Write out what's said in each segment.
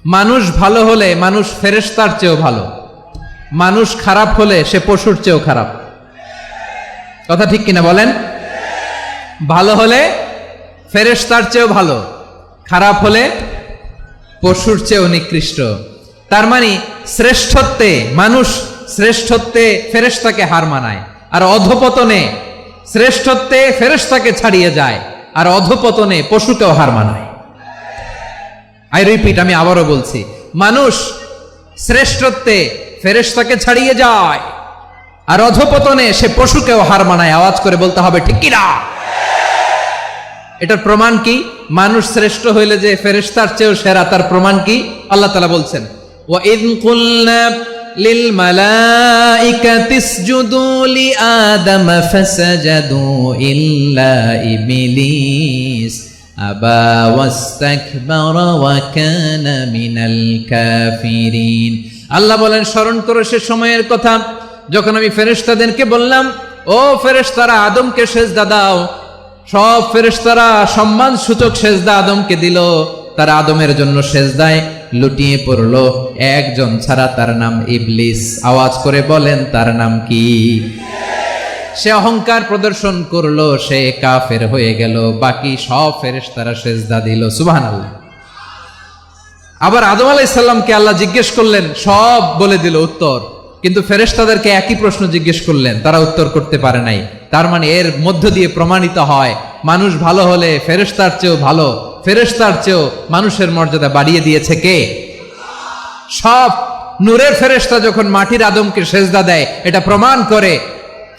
মানুষ ভালো হলে মানুষ ফেরেশতার চেয়েও ভালো, মানুষ খারাপ হলে সে পশুর চেয়েও খারাপ। কথা ঠিক কিনা বলেন? ভালো হলে ফেরেশতার চেয়েও ভালো, খারাপ হলে পশুর চেয়েও নিকৃষ্ট। তার মানে শ্রেষ্ঠত্বে মানুষ শ্রেষ্ঠত্বে ফেরেশতাকে হার মানায়, আর অধপতনে শ্রেষ্ঠত্বে ফেরেশতাকে ছাড়িয়ে যায়, আর অধপতনে পশুকেও হার মানায়। আই রিপিট, আমি আবারও বলছি, মানুষ শ্রেষ্ঠত্বে ফেরেশতাকে ছাড়িয়ে যায়, আর অধপতনে সে পশুকেও হার মানায়। আওয়াজ করে বলতে হবে ঠিক কিনা? এটার প্রমাণ কি? মানুষ শ্রেষ্ঠ হইলে যে ফেরেশতার চেয়েও সেরা, তার প্রমাণ কি? আল্লাহ তাআলা বলছেন, ওয়া ইয কুলনা লিল মালাইকাতি ইসজুদু লি আদম ফাসাজাদু ইল্লা ইবলিস আবা ওয়াস্তাকবারা ওয়া কানা মিনাল কাফিরিন। আল্লাহ বলেন, স্মরণ করো সে সময়ের কথা যখন আমি ফেরেশতাদেরকে বললাম, ও ফেরেশতারা আদমকে সেজদা দাও। সব ফেরেশতারা সম্মান সূচক সেজদা আদমকে দিল, তারা আদমের জন্য সেজদায় লুটিয়ে পড়লো, একজন ছাড়া, তার নাম ইবলিস। আওয়াজ করে বলেন তার নাম কি? সে অহংকার প্রদর্শন করলো, সে কাফের হয়ে গেল, বাকি সব ফেরেশতারা সেজদা দিল। সুবহানাল্লাহ। আবার আদম আলাইহিস সালামকে আল্লাহ জিজ্ঞেস করলেন, সব বলে দিল উত্তর, কিন্তু ফেরেশতাদেরকে একই প্রশ্ন জিজ্ঞেস করলেন, তারা উত্তর করতে পারে নাই। তার মানে এর মধ্য দিয়ে প্রমাণিত হয়, মানুষ ভালো হলে ফেরেশতার চেয়েও ভালো, ফেরেশতার চেয়েও মানুষের মর্যাদা বাড়িয়ে দিয়েছে কে? সব নূরের ফেরেশতা যখন মাটির আদমকে সেজদা দেয়, এটা প্রমাণ করে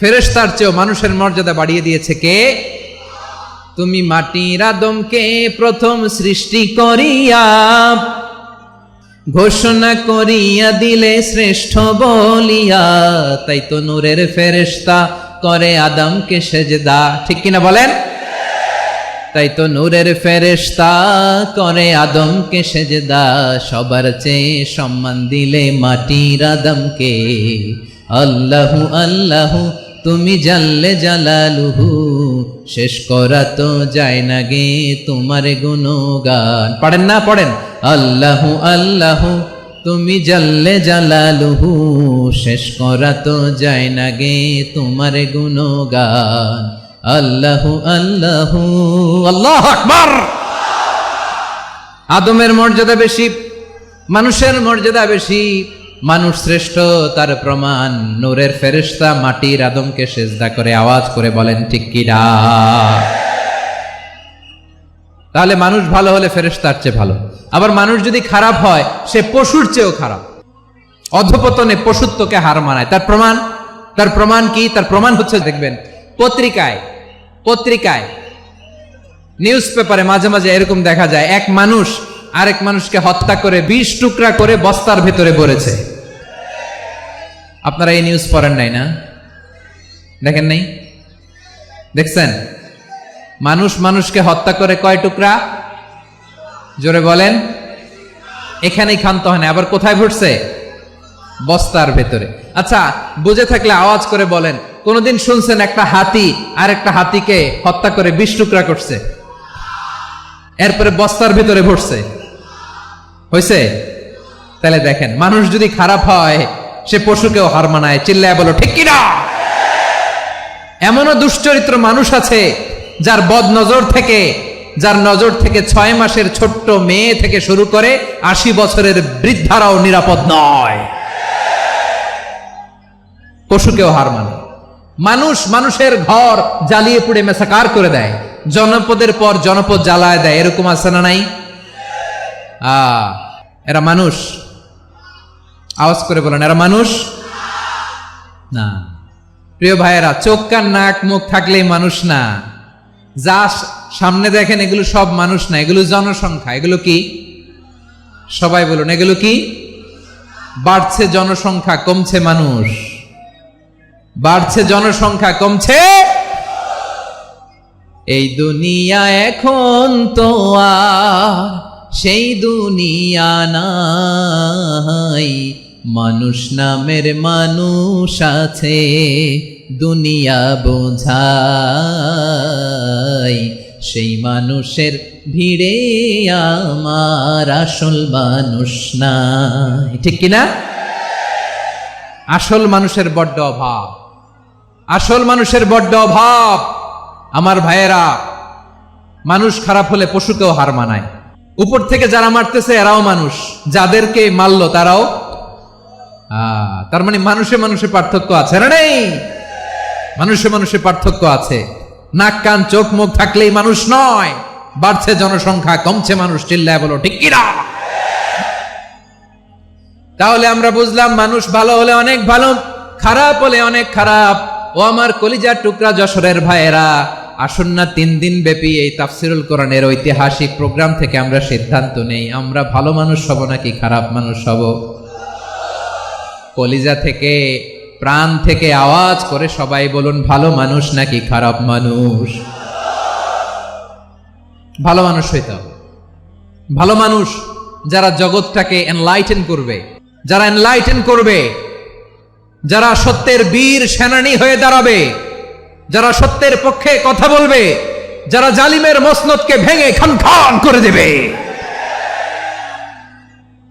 ফেরেশতার চেয়েও মানুষের মর্যাদা বাড়িয়ে দিয়েছে কে? তুমি মাটির আদমকে প্রথম সৃষ্টি করিয়া ঘোষণা করিয়া দিলে শ্রেষ্ঠ বলিয়া, তাই তো নূরের ফেরেশতা করে আদমকে সেজদা। ঠিক কিনা বলেন? তাই তো নূরের ফেরেশতা করে আদমকে সেজদা, সবার চেয়ে সম্মান দিলে মাটির আদমকে। আল্লাহু আল্লাহু তুমি জাল্লে জালালুহু, শেষ করা তো যায় না গে তোমার গুণগান। পড়েন না? পড়েন। আল্লাহু আল্লাহু তুমি জাল্লে জালালুহু, শেষ করা তো যায় না গে তোমার গুণগান। আল্লাহু আল্লাহু আল্লাহু আকবার। আদমের মর্যাদা বেশি, মানুষের মর্যাদা বেশি, মানুষ শ্রেষ্ঠ, তার প্রমাণ নূরের ফেরেশতা মাটির আদমকে সেজদা করে। আওয়াজ করে বলেন ঠিক কিনা? তাহলে মানুষ ভালো হলে ফেরেশতার চেয়ে ভালো। আবার মানুষ যদি খারাপ হয়, সে পশুর চেয়েও খারাপ, অধপতনে পশুত্বকে হার মানায়। তার প্রমাণ কি? তার প্রমাণ হচ্ছে, দেখবেন পত্রিকায় নিউজ পেপারে মাঝে মাঝে এরকম দেখা যায়, এক মানুষ আরেক মানুষকে হত্যা করে 20 টুকরা করে বস্তার ভেতরে ভরেছে। আপনারা এই নিউজ পড়েন নাই না? দেখেন নাই? দেখছেন? মানুষ মানুষকে হত্যা করে কয় টুকরা? জোরে বলেন। এখানেই ক্ষান্ত হয় না, আবার কোথায় ভরছে? বস্তার ভেতরে। আচ্ছা, বুঝে থাকলে আওয়াজ করে বলেন, কোনদিন শুনছেন একটা হাতি আর একটা হাতিকে হত্যা করে 20 টুকরা করছে, এরপরে বস্তার ভেতরে ভরছে? হয়েছে? তাহলে দেখেন, মানুষ যদি খারাপ হয় সে পশুকেও হার মানায়। চিল্লায় বলো ঠিক কিনা? এমনও দুশ্চরিত্র মানুষ আছে যার নজর থেকে 6 মাসের ছোট্ট মেয়ে থেকে শুরু করে 80 বছরের বৃদ্ধারাও নিরাপদ নয়। পশুকেও হার মানে। মানুষের ঘর জ্বালিয়ে পুড়ে মেসাকার করে দেয়, জনপদের পর জনপদ জ্বালায় দেয়, এরকম আছে না নাই? এরা মানুষ? আওয়াজ করে বলেন, এরা মানুষ না। প্রিয় ভাইয়েরা, চোখ কান নাক মুখ থাকলেই মানুষ না। যা সামনে দেখেন এগুলো সব মানুষ না, এগুলো জনসংখ্যা। এগুলো কি? সবাই বলুন, এগুলো কি? বাড়ছে জনসংখ্যা, কমছে মানুষ। বাড়ছে জনসংখ্যা, কমছে। এই দুনিয়া এখন তো আর সেই দুনিয়া নাই, মানুষ নামের মানুষ আছে, দুনিয়া বোঝায়। সেই মানুষের ভিড়ে আমার আসল মানুষ নাই। ঠিক কিনা? আসল মানুষের বড্ড অভাব, আসল মানুষের বড্ড অভাব। আমার ভাইয়েরা, মানুষ খারাপ হলে পশুকেও হার মানায়। উপর থেকে যারা মারতেছে এরাও মানুষ, যাদেরকে মারলো তারাও। তার মানে মানুষে মানুষে পার্থক্য আছে না? নেই? মানুষে মানুষে পার্থক্য আছে। নাক কান চোখ মুখ থাকলেই মানুষ নয়। বাড়ছে জনসংখ্যা, কমছে মানুষ। চিল্লায় বলো ঠিক কিনা? তাহলে আমরা বুঝলাম মানুষ ভালো হলে অনেক ভালো, খারাপ হলে অনেক খারাপ। ও আমার কলিজার টুকরা যশোরের ভাইয়েরা, আসুন না 3 দিন ব্যাপী এই তাফসিরুল কোরআনের ঐতিহাসিক প্রোগ্রাম থেকে আমরা সিদ্ধান্ত নেই, আমরা ভালো মানুষ হব নাকি খারাপ মানুষ হব। কলিজা থেকে, প্রাণ থেকে আওয়াজ করে সবাই বলুন, ভালো মানুষ নাকি খারাপ মানুষ? ভালো মানুষ হইতে হবে। ভালো মানুষ যারা জগৎটাকে এনলাইটেন করবে, যারা এনলাইটেন করবে, যারা সত্যের বীর সেনানী হয়ে দাঁড়াবে, যারা সত্যের পক্ষে কথা বলবে, যারা জালিমের মসনদকে ভেঙে খান খান করে দেবে।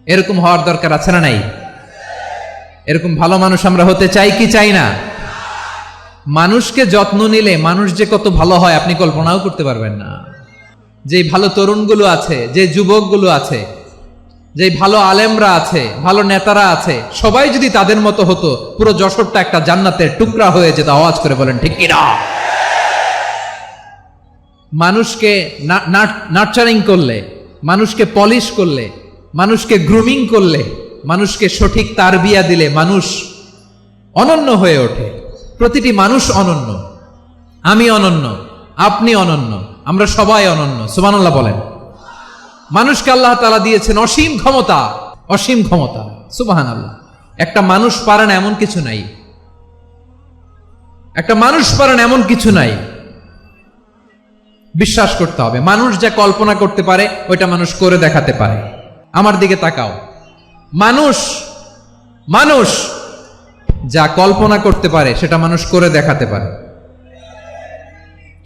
এরকম হওয়ার দরকার আছে না নাই? এরকম ভালো মানুষ আমরা হতে চাই কি চাই না? মানুষকে যত্ন নিলে মানুষ যে কত ভালো হয় আপনি কল্পনাও করতে পারবেন না। যে ভালো তরুণগুলো আছে, যে যুবকগুলো আছে, যে ভালো আলেমরা আছে, ভালো নেতারা আছে, সবাই যদি তাদের মতো হতো, পুরো যশোরটা একটা জান্নাতের টুকরা হয়ে যেত। আওয়াজ করে বলেন ঠিক কিনা? মানুষকে নার্চারিং করলে, মানুষকে পলিশ করলে, মানুষকে গ্রুমিং করলে, মানুষকে সঠিক তারবিয়া দিলে মানুষ অনন্য হয়ে ওঠে। প্রতিটি মানুষ অনন্য। আমি অনন্য, আপনি অনন্য, আমরা সবাই অনন্য। সুবহানাল্লাহ বলেন। মানুষকে আল্লাহ তাআলা দিয়েছেন অসীম ক্ষমতা, অসীম ক্ষমতা। সুবহানাল্লাহ। একটা মানুষ পারে না এমন কিছু নাই, একটা মানুষ পারে না এমন কিছু নাই। বিশ্বাস করতে হবে, মানুষ যা কল্পনা করতে পারে ওইটা মানুষ করে দেখাতে পারে। আমার দিকে তাকাও। মানুষ মানুষ যা কল্পনা করতে পারে সেটা মানুষ করে দেখাতে পারে।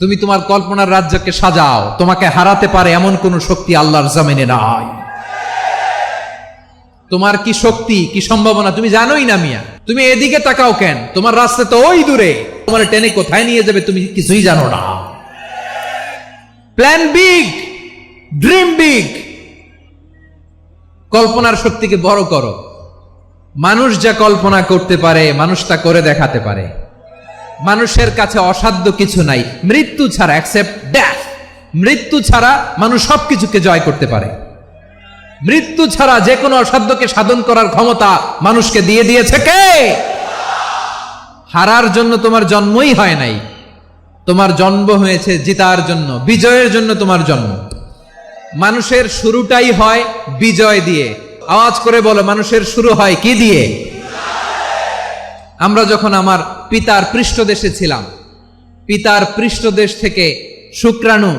তুমি তোমার কল্পনার রাজ্যকে সাজাও, তোমাকে হারাতে পারে এমন কোন শক্তি আল্লাহর জমিনে নাই। তোমার কি শক্তি, কি সম্ভাবনা তুমি জানোই না মিয়া। তুমি এদিকে তাকাও কেন? তোমার রাস্তা তো ওই দূরে, তোমার টেনে কোথায় নিয়ে যাবে তুমি কিছুই জানো না। Plan big, dream big. কল্পনার শক্তিকে বড় করো। মানুষ যা কল্পনা করতে পারে মানুষ তা করে দেখাতে পারে। মানুষের কাছে অসাধ্য কিছু নাই, মৃত্যু ছাড়া, এক্সেপ্ট ডেথ। মৃত্যু ছাড়া মানুষ সবকিছুকে জয় করতে পারে। মৃত্যু ছাড়া যে কোনো অসাধ্যকে সাধন করার ক্ষমতা মানুষকে দিয়ে দিয়েছে কে? হারার জন্য তোমার জন্মই হয় নাই, তোমার জন্ম হয়েছে জিতার জন্য, বিজয়ের জন্য তোমার জন্ম। মানুষের শুরুটাই হয় বিজয় দিয়ে। আওয়াজ করে বলো, মানুষের শুরু হয় কি দিয়ে? আমরা যখন আমার পিতার পৃষ্ঠদেশে ছিলাম, পিতার পৃষ্ঠদেশ থেকে শুক্রাণু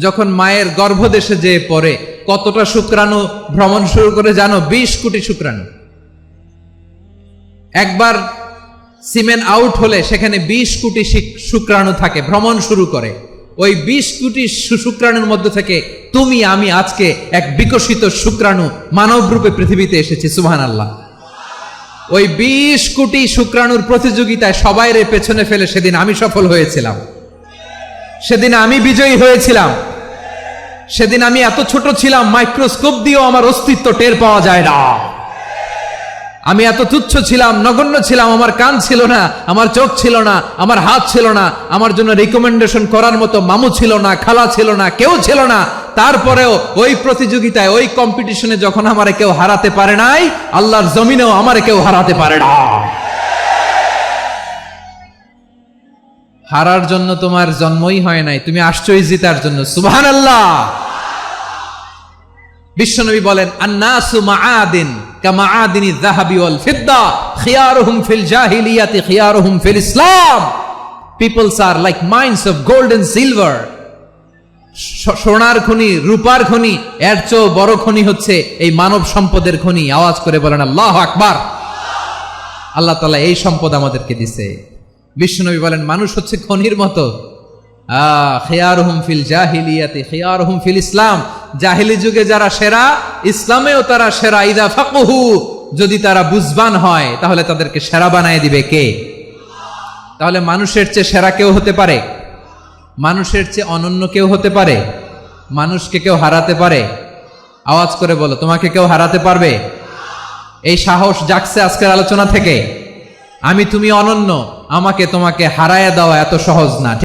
যখন মায়ের গর্ভদেশে যেয়ে পড়ে, কতটা শুক্রাণু ভ্রমণ শুরু করে জানো? 20 কোটি শুক্রাণু। একবার সিমেন আউট হলে সেখানে 20 কোটি শুক্রাণু থাকে, ভ্রমণ শুরু করে। ওই 20 কোটি শুক্রাণুর মধ্যে থেকে তুমি আমি আজকে এক বিকশিত শুক্রাণু মানব রূপে পৃথিবীতে এসেছি। সুবহানাল্লাহ। ওই 20 কোটি শুক্রাণুর প্রতিযোগিতায় সবাই রে পেছনে ফেলে সেদিন আমি সফল হয়েছিলাম, সেদিন আমি বিজয়ী হয়েছিলাম। সেদিন আমি এত ছোট ছিলাম, মাইক্রোস্কোপ দিয়েও আমার অস্তিত্ব টের পাওয়া যায় না। আমি এত তুচ্ছ ছিলাম, নগণ্য ছিলাম। আমার কান ছিল না, আমার চোখ ছিল না, আমার হাত ছিল না, আমার জন্য রিকমেন্ডেশন করার মতো মামু ছিল না, খালা ছিল না, কেউ ছিল না। তারপরেও ওই প্রতিযোগিতায়, ওই কম্পিটিশনে যখন আমারে কেউ হারাতে পারে নাই, আল্লাহর জমিনেও আমারে কেউ হারাতে পারে না। হারার জন্য তোমার জন্মই হয় নাই, তুমি আসছোই জিতার জন্য। সুবহানাল্লাহ। বিশ্বনবী বলেন, আন্নাসু মাআদিন কামাআদিনি যাহাবি ওয়াল ফিদ্দা খিয়ারুহুম ফিল জাহিলিয়াতি খিয়ারুহুম ফিল ইসলাম। Peoples are like mines of gold and silver. সোনার খনি, রূপার খনি, এর চেয়েও বড় খনি হচ্ছে এই মানব সম্পদের খনি। আওয়াজ করে বলেন আল্লাহু আকবার। আল্লাহ তাআলা এই সম্পদ আমাদেরকে দিয়েছে। বিশ্বনবী বলেন, মানুষ হচ্ছে খনির মতো, খিয়ারুহুম ফিল জাহিলিয়াতি খিয়ারুহুম ফিল ইসলাম, জাহিলি যুগে যারা সেরা, ইসলামেও তারা সেরা। ইদা ফাকুহু, যদি তারা বুঝবান হয় তাহলে তাদেরকে সেরা বানায় দিবে কে? তাহলে মানুষের চেয়ে সেরা কেউ হতে পারে? মানুষের চেয়ে অনন্য কেউ হতে পারে? মানুষকে কেউ হারাতে পারে? আওয়াজ করে বলো, তোমাকে কেউ হারাতে পারবে? এই সাহস জাগছে আজকের আলোচনা থেকে। আমি তুমি অনন্য, আমাকে তোমাকে হারায়া দেওয়া এত সহজ না।